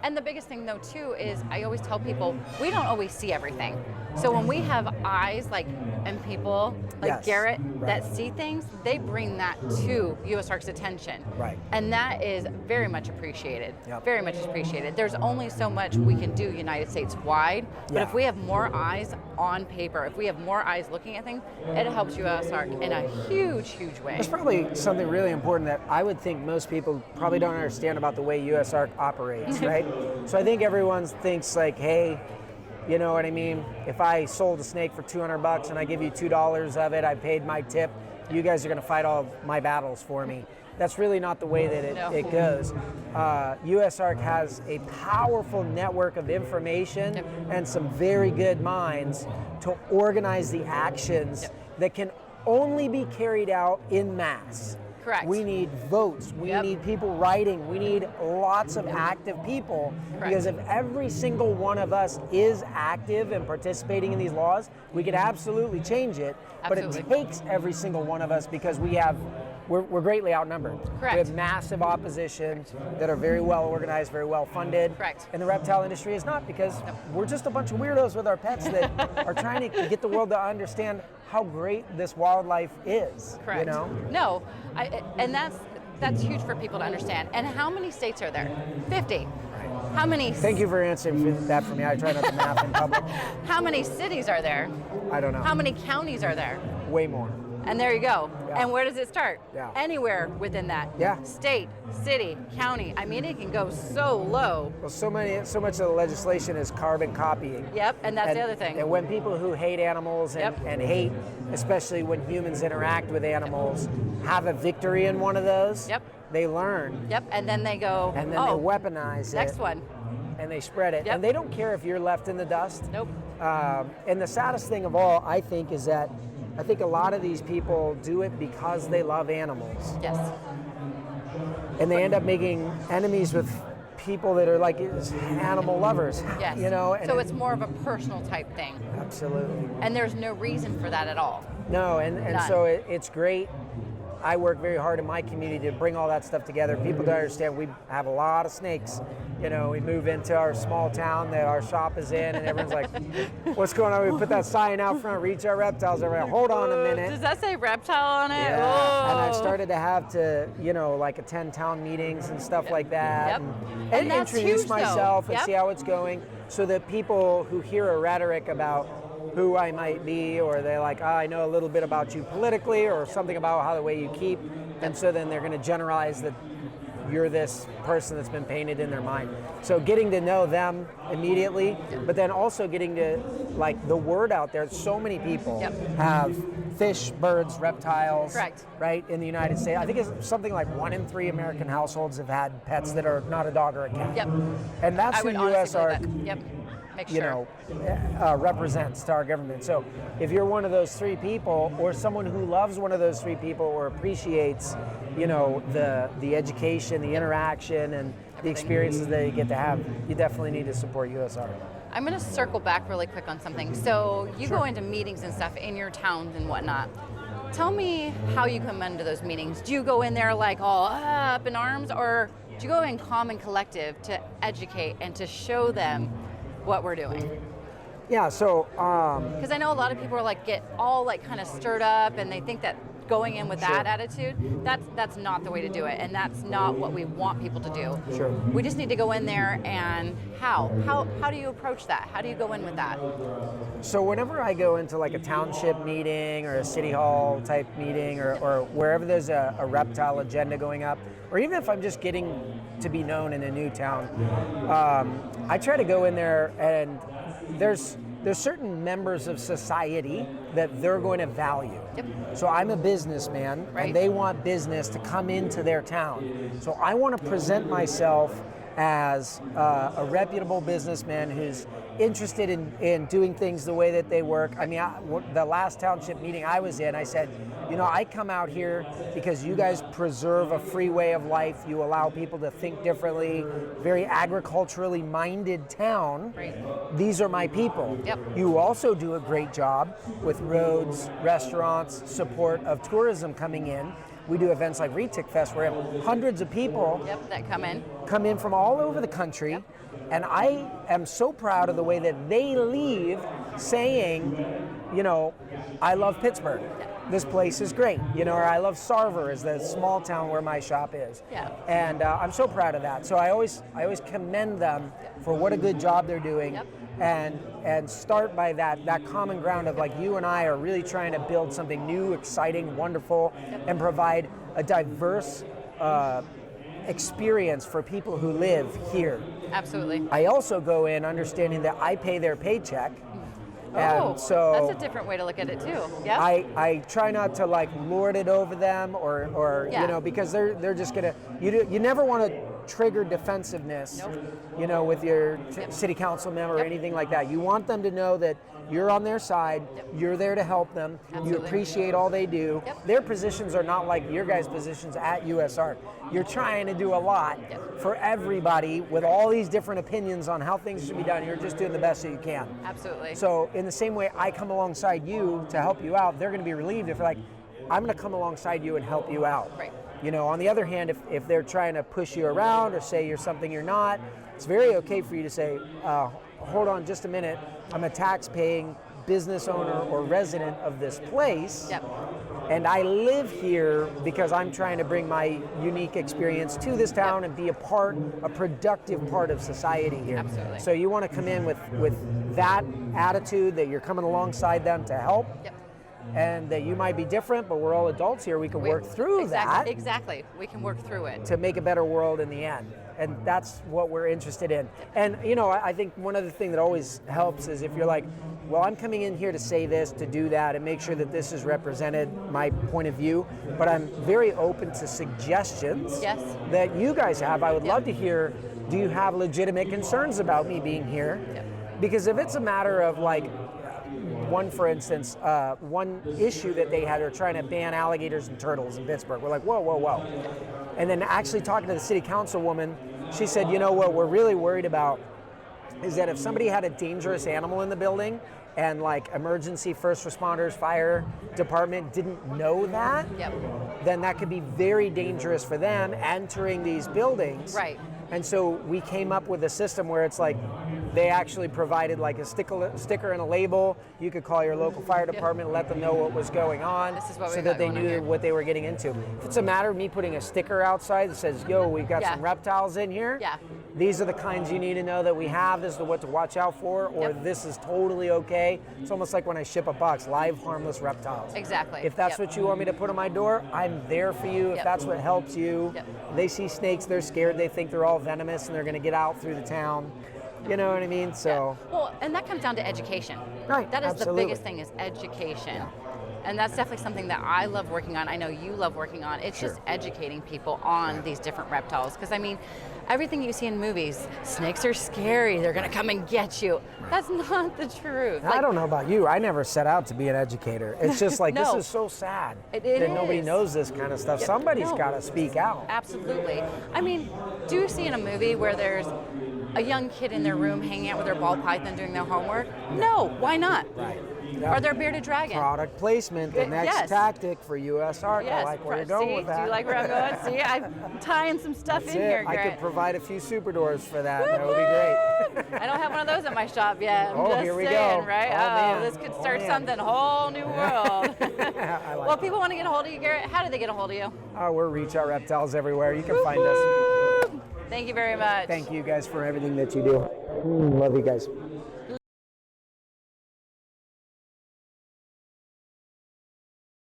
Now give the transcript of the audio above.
And the biggest thing though too is I always tell people we don't always see everything. So when we have eyes and people like Garrett that see things, they bring that to USARK's attention. Right. And that is very much appreciated. Very much appreciated. There's only so much we can do United States wide, but if we have more eyes on paper, if we have more eyes looking at things, it helps USARK in a huge, huge way. There's probably something really important that I would think most people probably don't understand about the way USARK operates, right? So I think everyone thinks like, hey, you know what I mean? If I sold a snake for $200 and I give you $2 of it, I paid my tip, you guys are going to fight all of my battles for me. That's really not the way that it goes. USARK has a powerful network of information and some very good minds to organize the actions that can only be carried out in mass. Correct. We need votes. We need people writing. We need lots of active people. Because if every single one of us is active and participating in these laws, we could absolutely change it. But it takes every single one of us because we're greatly outnumbered. Correct. We have massive opposition that are very well organized, very well funded. Correct. And the reptile industry is not, because we're just a bunch of weirdos with our pets that are trying to get the world to understand how great this wildlife is. Correct. You know? No, and that's huge for people to understand. And how many states are there? 50. How many? Thank you for answering that for me. I try not to math in public. How many cities are there? I don't know. How many counties are there? Way more. And there you go. And where does it start? Anywhere within that. Yeah. State, city, county. I mean, it can go so low. Well, so much of the legislation is carbon copying. Yep, and that's the other thing. And when people who hate animals and hate, especially when humans interact with animals, have a victory in one of those, they learn. Yep, and then they go, and then they weaponize it. Next one. And they spread it. And they don't care if you're left in the dust. Nope. And the saddest thing of all, I think, is that I think a lot of these people do it because they love animals. Yes. And they end up making enemies with people that are like animal lovers. Yes. You know? And so it's more of a personal type thing. Absolutely. And there's no reason for that at all. No, and so it's great. I work very hard in my community to bring all that stuff together. People don't understand we have a lot of snakes. You know, we move into our small town that our shop is in, and everyone's like, what's going on? We put that sign out front, Reach Out Reptiles. Everybody, hold on a minute. Does that say reptile on it? Yeah. Oh. And I've started to have to, like attend town meetings and stuff like that. And introduce huge, myself and see how it's going, so that people who hear a rhetoric about who I might be, or they're like, I know a little bit about you politically, or something about how the way you keep, and so then they're going to generalize that you're this person that's been painted in their mind. So getting to know them immediately, but then also getting to the word out there. So many people have fish, birds, reptiles, right, in the United States. I think it's something like 1 in 3 American households have had pets that are not a dog or a cat. And that's who USARK represents to our government. So if you're one of those 3 people, or someone who loves one of those 3 people, or appreciates, the education, the interaction, and the experiences that you get to have, you definitely need to support USARK. I'm going to circle back really quick on something. So you go into meetings and stuff in your towns and whatnot. Tell me how you come into those meetings. Do you go in there like all up in arms, or do you go in calm and collective to educate and to show them what we're doing? Yeah, so because I know a lot of people are get all kind of stirred up, and they think that going in with that attitude, that's not the way to do it, and that's not what we want people to do. Sure. We just need to go in there, and how do you approach that? How do you go in with that? So whenever I go into a township meeting or a city hall type meeting, or wherever there's a reptile agenda going up, or even if I'm just getting to be known in a new town, I try to go in there, and there's certain members of society that they're going to value. So I'm a businessman, and they want business to come into their town. So I want to present myself as a reputable businessman who's interested in doing things the way that they work. I mean, the last township meeting I was in, I said, I come out here because you guys preserve a free way of life. You allow people to think differently, very agriculturally minded town. These are my people. You also do a great job with roads, restaurants, support of tourism coming in. we do events like Retic Fest where hundreds of people that come in from all over the country. And I am so proud of the way that they leave saying, you know, I love Pittsburgh. This place is great. You know, or I love Sarver, is the small town where my shop is. And I'm so proud of that. So I always commend them for what a good job they're doing. And start by that common ground of, like, you and I are really trying to build something new, exciting, wonderful, and provide a diverse experience for people who live here. Absolutely. I also go in understanding that I pay their paycheck. And so that's a different way to look at it too. Yeah. I try not to, like, lord it over them or you know, because they're just gonna, you never want to trigger defensiveness, you know, with your city council member or anything like that. You want them to know that you're on their side, you're there to help them, you appreciate all they do. Their positions are not like your guys' positions at USARK. You're trying to do a lot for everybody with all these different opinions on how things should be done. You're just doing the best that you can. Absolutely. So in the same way I come alongside you to help you out, they're going to be relieved if, like, I'm going to come alongside you and help you out. Right. You know, on the other hand, if they're trying to push you around or say you're something you're not, it's very okay for you to say, hold on just a minute, I'm a tax-paying business owner or resident of this place, and I live here because I'm trying to bring my unique experience to this town and be a productive part of society here. Absolutely. So you want to come in with that attitude that you're coming alongside them to help. And that you might be different, but we're all adults here. We can work through that. Exactly. We can work through it to make a better world in the end. And that's what we're interested in. And, you know, I think one other thing that always helps is if you're like, well, I'm coming in here to say this, to do that, and make sure that this is represented, my point of view, but I'm very open to suggestions that you guys have. I would love to hear, do you have legitimate concerns about me being here? Because if it's a matter of, like, for instance, one issue that they had, are trying to ban alligators and turtles in Pittsburgh. We're like, whoa. And then actually talking to the city councilwoman, she said, you know what we're really worried about is that if somebody had a dangerous animal in the building and, like, emergency first responders, fire department didn't know that, then that could be very dangerous for them entering these buildings. Right. And so we came up with a system where it's like they actually provided, like, a sticker and a label. You could call your local fire department and let them know what was going on so that they knew what they were getting into. If it's a matter of me putting a sticker outside that says, yo, we've got some reptiles in here. These are the kinds you need to know that we have. This is what to watch out for, or this is totally okay. It's almost like when I ship a box, live harmless reptiles. Exactly. If that's what you want me to put on my door, I'm there for you. If that's what helps you. They see snakes, they're scared, they think they're all venomous and they're going to get out through the town. You know what I mean? So. Well, and that comes down to education. Right. That is the biggest thing, is education. And that's definitely something that I love working on. I know you love working on. It's just educating people on these different reptiles. Because, I mean, everything you see in movies, snakes are scary, they're going to come and get you. That's not the truth. I don't know about you. I never set out to be an educator. It's just like, this is so sad that nobody knows this kind of stuff. Somebody's got to speak out. Absolutely. I mean, do you see in a movie where there's a young kid in their room hanging out with their ball python doing their homework? No, why not? Right. Or their bearded dragon. Product placement, the next tactic for USARK. I like where you're going with that. Do you like where I'm going? See, I'm tying some stuff in here, Garrett. I could provide a few super doors for that. That would be great. I don't have one of those at my shop yet. I'm just here we saying, go. Right? This could start something whole new world. Well, people want to get a hold of you, Garrett. How do they get a hold of you? We're Reach Out Reptiles everywhere. You can find us. Thank you very much. Thank you guys for everything that you do. Love you guys.